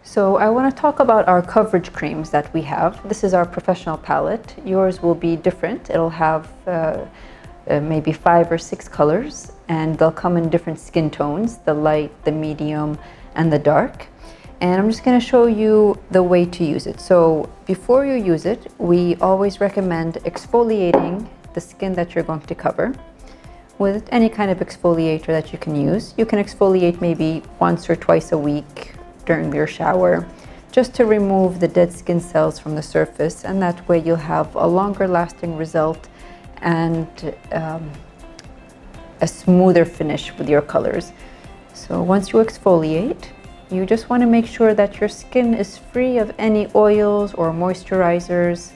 So I want to talk about our coverage creams that we have. This is our professional palette. Yours will be different. It'll have maybe 5 or 6 colors, and they'll come in different skin tones, the light, the medium, and the dark. And I'm just going to show you the way to use it. So before you use it, we always recommend exfoliating the skin that you're going to cover with any kind of exfoliator that you can use. You can exfoliate maybe once or twice a week during your shower, just to remove the dead skin cells from the surface, and that way you'll have a longer lasting result and a smoother finish with your colors. So once you exfoliate, you just want to make sure that your skin is free of any oils or moisturizers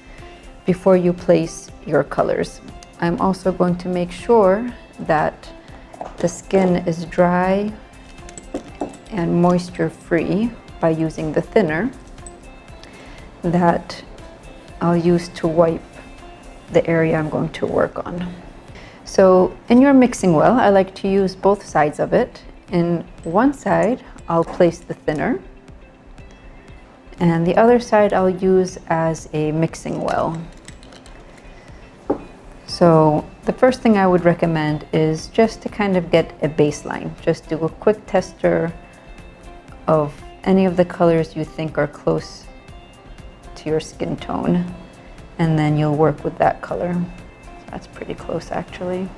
before you place your colors. I'm also going to make sure that the skin is dry and moisture free by using the thinner that I'll use to wipe the area I'm going to work on. So in your mixing well, I like to use both sides of it. In one side, I'll place the thinner, and the other side I'll use as a mixing well. So the first thing I would recommend is just to kind of get a baseline. Just do a quick tester of any of the colors you think are close to your skin tone, and then you'll work with that color. That's pretty close actually.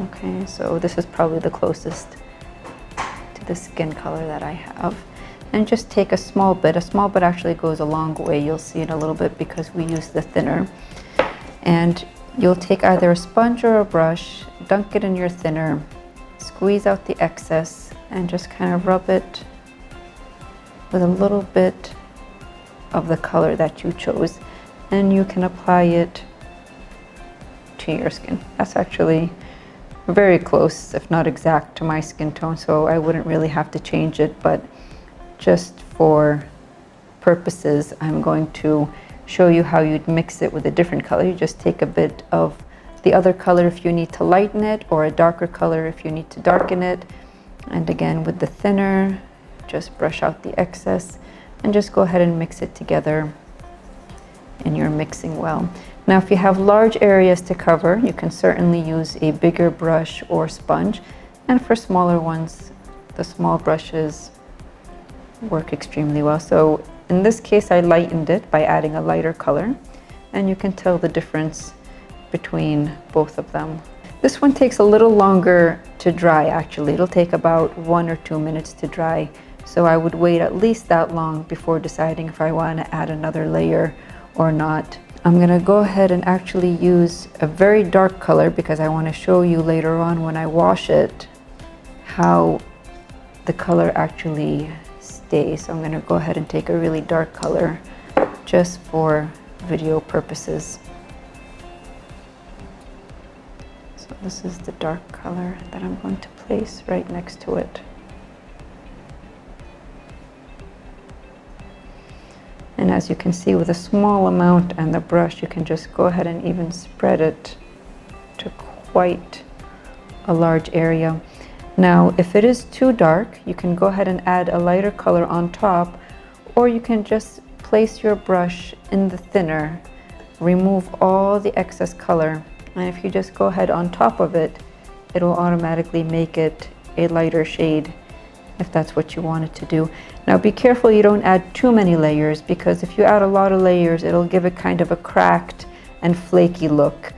Okay, so this is probably the closest to the skin color that I have. And just take a small bit actually goes a long way. You'll see it a little bit because we use the thinner. And you'll take either a sponge or a brush, dunk it in your thinner, squeeze out the excess, and just kind of rub it with a little bit of the color that you chose, and you can apply it to your skin. That's actually very close, if not exact, to my skin tone, so I wouldn't really have to change it, but just for purposes, I'm going to show you how you'd mix it with a different color. You just take a bit of the other color if you need to lighten it, or a darker color if you need to darken it. And again, with the thinner, just brush out the excess and just go ahead and mix it together in your mixing well. Now, if you have large areas to cover, you can certainly use a bigger brush or sponge. And for smaller ones, the small brushes work extremely well. So in this case, I lightened it by adding a lighter color, and you can tell the difference between both of them. This one takes a little longer to dry actually. It'll take about 1 or 2 minutes to dry. So I would wait at least that long before deciding if I want to add another layer or not. I'm going to go ahead and actually use a very dark color because I want to show you later on when I wash it how the color actually stays. So I'm going to go ahead and take a really dark color just for video purposes. So this is the dark color that I'm going to place right next to it. And as you can see, with a small amount and the brush, you can just go ahead and even spread it to quite a large area. Now, if it is too dark, you can go ahead and add a lighter color on top, or you can just place your brush in the thinner, remove all the excess color, and if you just go ahead on top of it, it will automatically make it a lighter shade if that's what you want it to do. Now be careful you don't add too many layers, because if you add a lot of layers, it'll give it kind of a cracked and flaky look.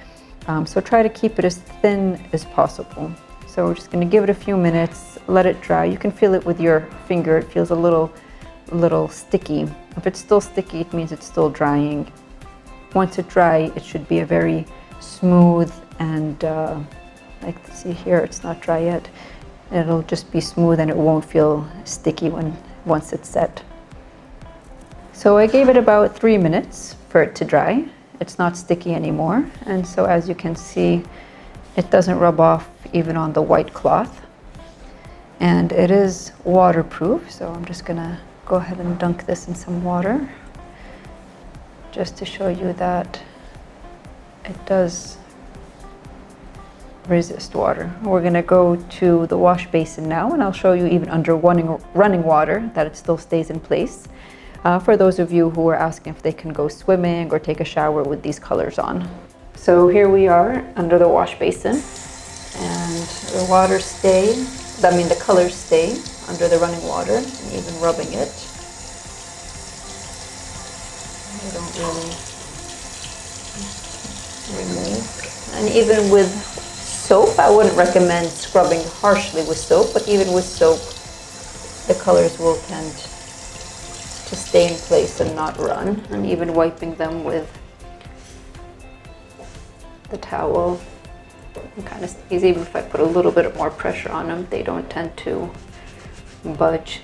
So try to keep it as thin as possible. So we're just going to give it a few minutes, let it dry. You can feel it with your finger. It feels a little sticky. If it's still sticky, it means it's still drying. Once it dries, it should be a very smooth and like see here, it's not dry yet. It'll just be smooth and it won't feel sticky once it's set. So I gave it about 3 minutes for it to dry. It's not sticky anymore, and so as you can see, it doesn't rub off even on the white cloth, and it is waterproof. So I'm just gonna go ahead and dunk this in some water just to show you that it does resist water. We're gonna go to the wash basin now, and I'll show you even under running water that it still stays in place. For those of you who are asking if they can go swimming or take a shower with these colors on. So here we are under the wash basin, and the the colors stay under the running water, and even rubbing it. They don't really remove. And even with soap, I wouldn't recommend scrubbing harshly with soap, but even with soap, the colors will tend to stay in place and not run. And even wiping them with the towel, it kind of stays. Even if I put a little bit more pressure on them, they don't tend to budge.